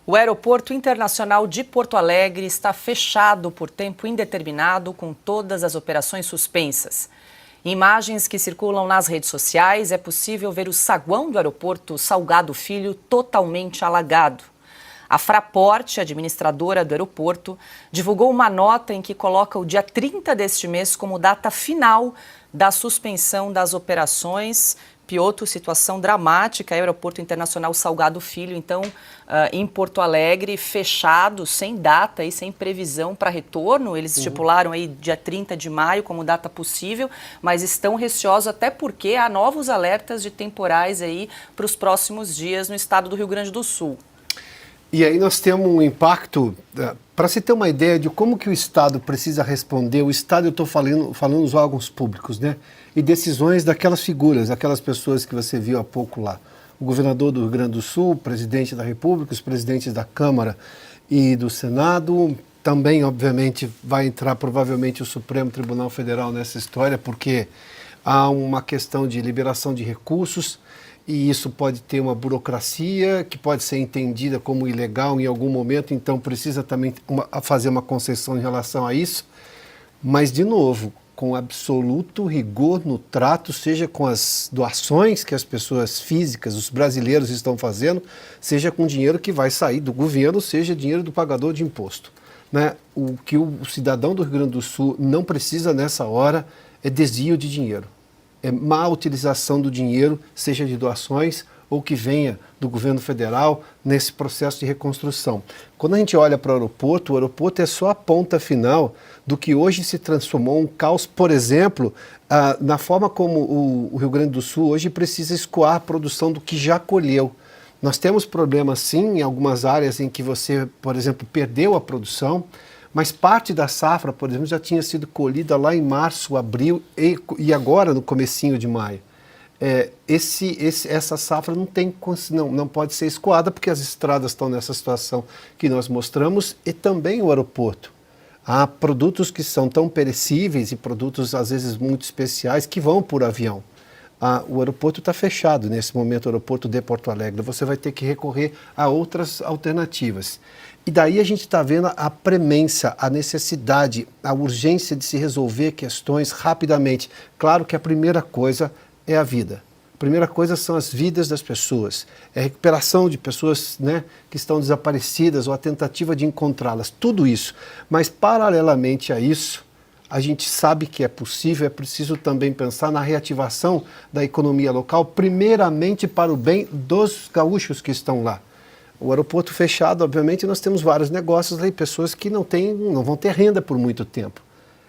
O Aeroporto Internacional de Porto Alegre está fechado por tempo indeterminado, com todas as operações suspensas. Em imagens que circulam nas redes sociais, é possível ver o saguão do aeroporto Salgado Filho totalmente alagado. A Fraport, administradora do aeroporto, divulgou uma nota em que coloca o dia 30 deste mês como data final da suspensão das operações. Piotr, situação dramática, Aeroporto Internacional Salgado Filho, então, em Porto Alegre, fechado, sem data e sem previsão para retorno. Eles estipularam aí dia 30 de maio como data possível, mas estão receosos até porque há novos alertas de temporais aí para os próximos dias no estado do Rio Grande do Sul. E aí nós temos um impacto, para se ter uma ideia de como que o Estado precisa responder, o Estado, eu estou falando os órgãos públicos, né? E decisões daquelas figuras, aquelas pessoas que você viu há pouco lá. O governador do Rio Grande do Sul, o presidente da República, os presidentes da Câmara e do Senado. Também, obviamente, vai entrar provavelmente o Supremo Tribunal Federal nessa história, porque há uma questão de liberação de recursos, e isso pode ter uma burocracia que pode ser entendida como ilegal em algum momento, então precisa também fazer uma concessão em relação a isso. Mas, de novo, com absoluto rigor no trato, seja com as doações que as pessoas físicas, os brasileiros estão fazendo, seja com dinheiro que vai sair do governo, seja dinheiro do pagador de imposto, né? O que o cidadão do Rio Grande do Sul não precisa nessa hora é desvio de dinheiro. É má utilização do dinheiro, seja de doações ou que venha do governo federal nesse processo de reconstrução. Quando a gente olha para o aeroporto é só a ponta final do que hoje se transformou um caos, por exemplo, na forma como o Rio Grande do Sul hoje precisa escoar a produção do que já colheu. Nós temos problemas, sim, em algumas áreas em que você, por exemplo, perdeu a produção, mas parte da safra, por exemplo, já tinha sido colhida lá em março, abril e agora no comecinho de maio. Essa safra não pode ser escoada porque as estradas estão nessa situação que nós mostramos e também o aeroporto. Há produtos que são tão perecíveis e produtos às vezes muito especiais que vão por avião. O aeroporto está fechado nesse momento, o aeroporto de Porto Alegre. Você vai ter que recorrer a outras alternativas. E daí a gente está vendo a premência, a necessidade, a urgência de se resolver questões rapidamente. Claro que a primeira coisa é a vida. A primeira coisa são as vidas das pessoas. É a recuperação de pessoas, né, que estão desaparecidas ou a tentativa de encontrá-las. Tudo isso. Mas, paralelamente a isso, a gente sabe que é possível, é preciso também pensar na reativação da economia local, primeiramente para o bem dos gaúchos que estão lá. O aeroporto fechado, obviamente, nós temos vários negócios aí, pessoas que não vão ter renda por muito tempo.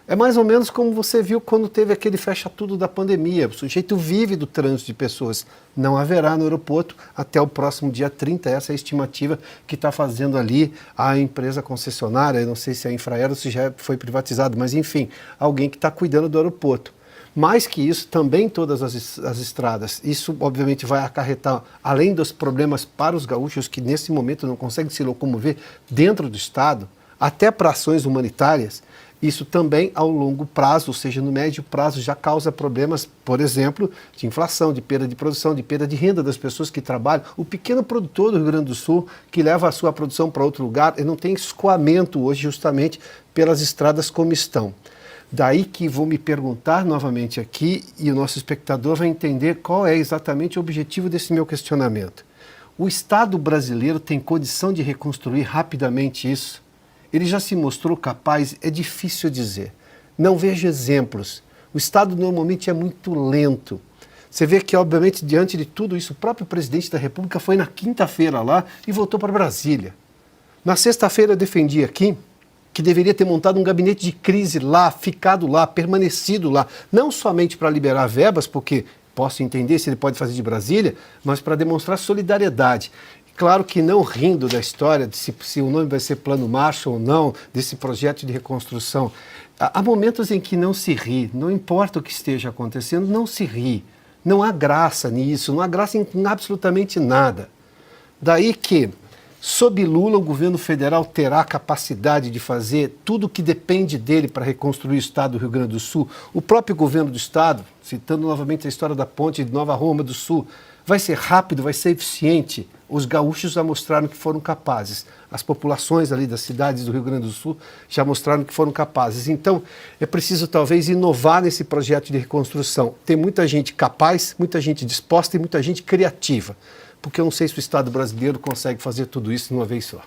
É mais ou menos como você viu quando teve aquele fecha tudo da pandemia. O sujeito vive do trânsito de pessoas. Não haverá no aeroporto até o próximo dia 30. Essa é a estimativa que está fazendo ali a empresa concessionária. Eu não sei se é a Infraero ou se já foi privatizado, mas enfim, alguém que está cuidando do aeroporto. Mais que isso, também todas as estradas. Isso, obviamente, vai acarretar, além dos problemas para os gaúchos que, nesse momento, não conseguem se locomover dentro do Estado, até para ações humanitárias, isso também, ao longo prazo, ou seja, no médio prazo, já causa problemas, por exemplo, de inflação, de perda de produção, de perda de renda das pessoas que trabalham. O pequeno produtor do Rio Grande do Sul, que leva a sua produção para outro lugar, ele não tem escoamento hoje, justamente, pelas estradas como estão. Daí que vou me perguntar novamente aqui e o nosso espectador vai entender qual é exatamente o objetivo desse meu questionamento. O Estado brasileiro tem condição de reconstruir rapidamente isso? Ele já se mostrou capaz? É difícil dizer. Não vejo exemplos. O Estado normalmente é muito lento. Você vê que, obviamente, diante de tudo isso, o próprio presidente da República foi na quinta-feira lá e voltou para Brasília. Na sexta-feira eu defendi aqui que deveria ter montado um gabinete de crise lá, ficado lá, permanecido lá, não somente para liberar verbas, porque posso entender se ele pode fazer de Brasília, mas para demonstrar solidariedade. Claro que não rindo da história, de se o nome vai ser Plano Marshall ou não, desse projeto de reconstrução. Há momentos em que não se ri, não importa o que esteja acontecendo, não se ri. Não há graça nisso, não há graça em absolutamente nada. Daí que, sob Lula, o governo federal terá a capacidade de fazer tudo o que depende dele para reconstruir o Estado do Rio Grande do Sul. O próprio governo do Estado, citando novamente a história da ponte de Nova Roma do Sul, Vai ser rápido, vai ser eficiente. Os gaúchos já mostraram que foram capazes. As populações ali das cidades do Rio Grande do Sul já mostraram que foram capazes. Então, é preciso talvez inovar nesse projeto de reconstrução. Tem muita gente capaz, muita gente disposta e muita gente criativa. Porque eu não sei se o Estado brasileiro consegue fazer tudo isso de uma vez só.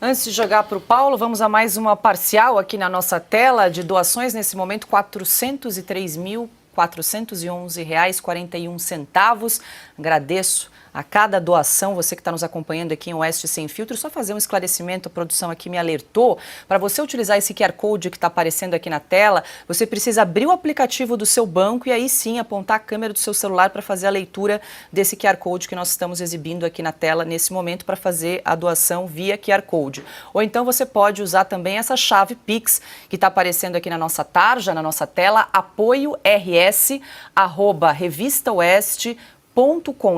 Antes de jogar para o Paulo, vamos a mais uma parcial aqui na nossa tela de doações. Nesse momento, R$ 403.411,41. Agradeço a cada doação, você que está nos acompanhando aqui em Oeste Sem Filtro. Só fazer um esclarecimento, a produção aqui me alertou. Para você utilizar esse QR Code que está aparecendo aqui na tela, você precisa abrir o aplicativo do seu banco e aí sim apontar a câmera do seu celular para fazer a leitura desse QR Code que nós estamos exibindo aqui na tela nesse momento para fazer a doação via QR Code. Ou então você pode usar também essa chave Pix que está aparecendo aqui na nossa tarja, na nossa tela, apoio-rs@revistaoeste.com.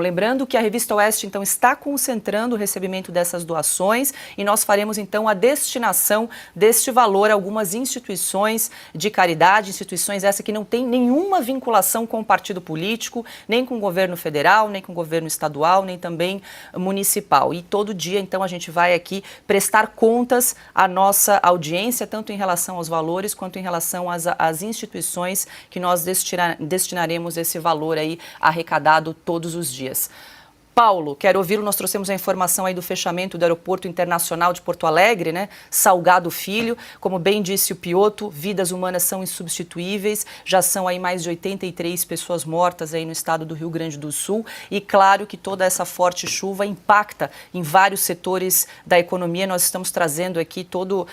Lembrando que a Revista Oeste, então, está concentrando o recebimento dessas doações e nós faremos, então, a destinação deste valor a algumas instituições de caridade, instituições essa que não tem nenhuma vinculação com o partido político, nem com o governo federal, nem com o governo estadual, nem também municipal. E todo dia, então, a gente vai aqui prestar contas à nossa audiência, tanto em relação aos valores quanto em relação às instituições que nós destinaremos esse valor aí arrecadado todos os dias. Paulo, quero ouvi-lo, nós trouxemos a informação aí do fechamento do Aeroporto Internacional de Porto Alegre, né? Salgado Filho, como bem disse o Piotto, vidas humanas são insubstituíveis, já são aí mais de 83 pessoas mortas aí no estado do Rio Grande do Sul e claro que toda essa forte chuva impacta em vários setores da economia. Nós estamos trazendo aqui todos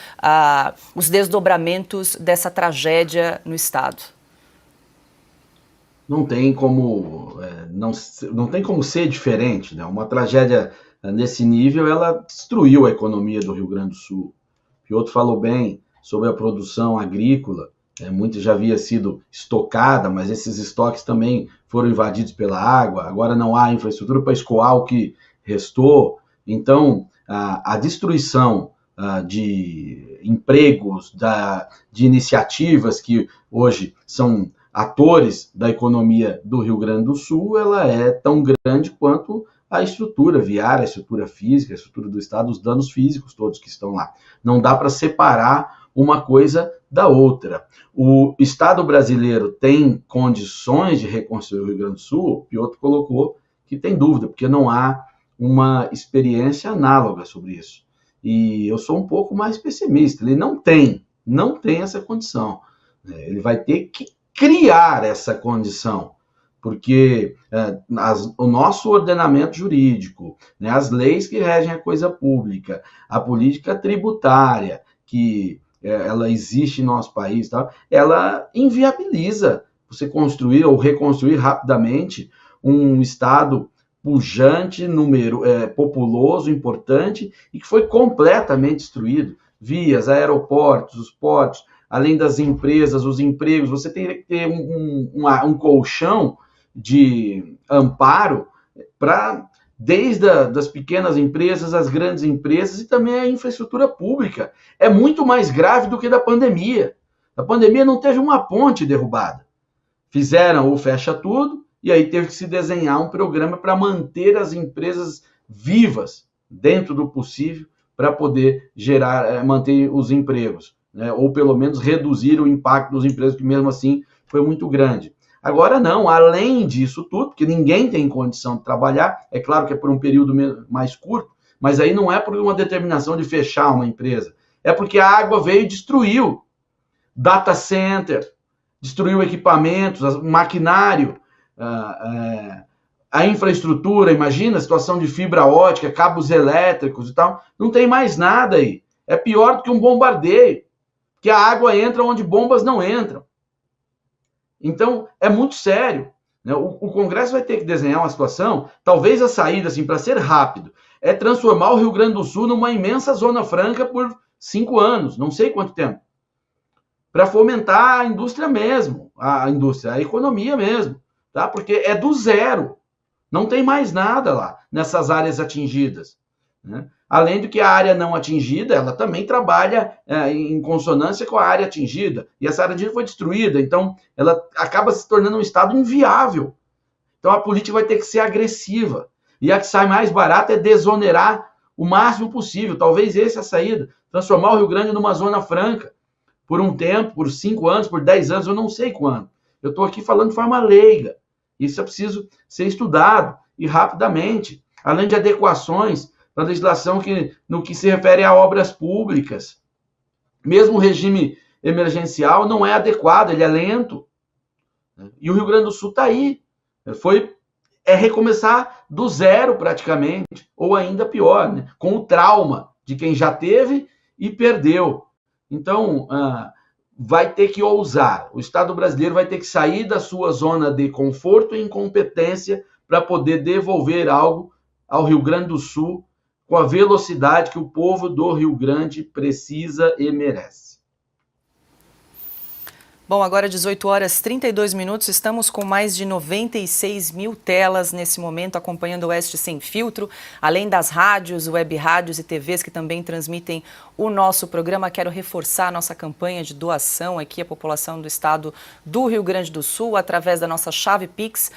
os desdobramentos dessa tragédia no estado. Não tem como não tem como ser diferente, né? Uma tragédia nesse nível, ela destruiu a economia do Rio Grande do Sul. O Piotto falou bem sobre a produção agrícola, muita já havia sido estocada, mas esses estoques também foram invadidos pela água, agora não há infraestrutura para escoar o que restou. Então, a destruição de empregos, de iniciativas que hoje são atores da economia do Rio Grande do Sul, ela é tão grande quanto a estrutura viária, a estrutura física, a estrutura do Estado, os danos físicos todos que estão lá. Não dá para separar uma coisa da outra. O Estado brasileiro tem condições de reconstruir o Rio Grande do Sul? O Piotto colocou que tem dúvida, porque não há uma experiência análoga sobre isso. E eu sou um pouco mais pessimista. Ele não tem essa condição. Ele vai ter que criar essa condição, porque o nosso ordenamento jurídico, né, as leis que regem a coisa pública, a política tributária, que ela existe em nosso país, tá, ela inviabiliza você construir ou reconstruir rapidamente um Estado pujante, populoso, importante, e que foi completamente destruído. Vias, aeroportos, os portos, além das empresas, os empregos, você tem que ter um colchão de amparo para desde das pequenas empresas, as grandes empresas e também a infraestrutura pública. É muito mais grave do que da pandemia. A pandemia não teve uma ponte derrubada. Fizeram o fecha tudo e aí teve que se desenhar um programa para manter as empresas vivas dentro do possível para poder manter os empregos. Né, ou pelo menos reduzir o impacto dos empregos, que mesmo assim foi muito grande. Agora não, além disso tudo, porque ninguém tem condição de trabalhar, é claro que é por um período mais curto, mas aí não é por uma determinação de fechar uma empresa, é porque a água veio e destruiu data center, destruiu equipamentos, maquinário, a infraestrutura, imagina a situação de fibra ótica, cabos elétricos e tal, não tem mais nada aí. É pior do que um bombardeio, que a água entra onde bombas não entram. Então, é muito sério. Né? O Congresso vai ter que desenhar uma situação, talvez a saída, assim, para ser rápido, é transformar o Rio Grande do Sul numa imensa zona franca por 5 anos, não sei quanto tempo, para fomentar a indústria mesmo, a economia mesmo, tá? Porque é do zero, não tem mais nada lá, nessas áreas atingidas, né? Além do que a área não atingida, ela também trabalha em consonância com a área atingida. E essa área atingida foi destruída, então ela acaba se tornando um estado inviável. Então a política vai ter que ser agressiva. E a que sai mais barata é desonerar o máximo possível. Talvez essa é a saída. Transformar o Rio Grande numa zona franca. Por um tempo, por 5 anos, por 10 anos, eu não sei quando. Eu estou aqui falando de forma leiga. Isso é preciso ser estudado e rapidamente. Além de adequações para a legislação no que se refere a obras públicas. Mesmo o regime emergencial não é adequado, ele é lento. E o Rio Grande do Sul está aí. É recomeçar do zero praticamente, ou ainda pior, né? Com o trauma de quem já teve e perdeu. Então, vai ter que ousar. O Estado brasileiro vai ter que sair da sua zona de conforto e incompetência para poder devolver algo ao Rio Grande do Sul com a velocidade que o povo do Rio Grande precisa e merece. Bom, agora 18 horas 32 minutos, estamos com mais de 96 mil telas nesse momento acompanhando o Oeste Sem Filtro, além das rádios, web rádios e TVs que também transmitem o nosso programa. Quero reforçar a nossa campanha de doação aqui à população do estado do Rio Grande do Sul, através da nossa chave Pix,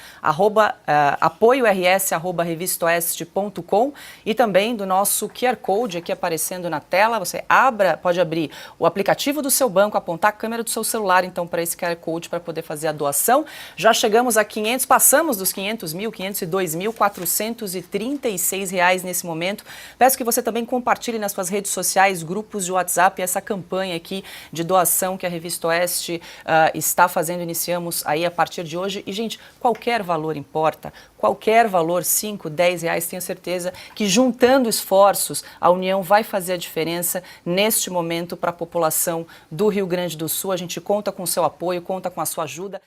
apoiors@revistaoeste.com, e também do nosso QR Code aqui aparecendo na tela. Você pode abrir o aplicativo do seu banco, apontar a câmera do seu celular, então, para esse QR Code para poder fazer a doação. Já chegamos a 500, passamos dos 500 mil, 502.436 reais nesse momento. Peço que você também compartilhe nas suas redes sociais, grupos de WhatsApp, essa campanha aqui de doação que a Revista Oeste está fazendo. Iniciamos aí a partir de hoje. E, gente, qualquer valor importa. Qualquer valor, 5, 10 reais, tenho certeza que juntando esforços, a União vai fazer a diferença neste momento para a população do Rio Grande do Sul. A gente conta com o seu apoio, conta com a sua ajuda.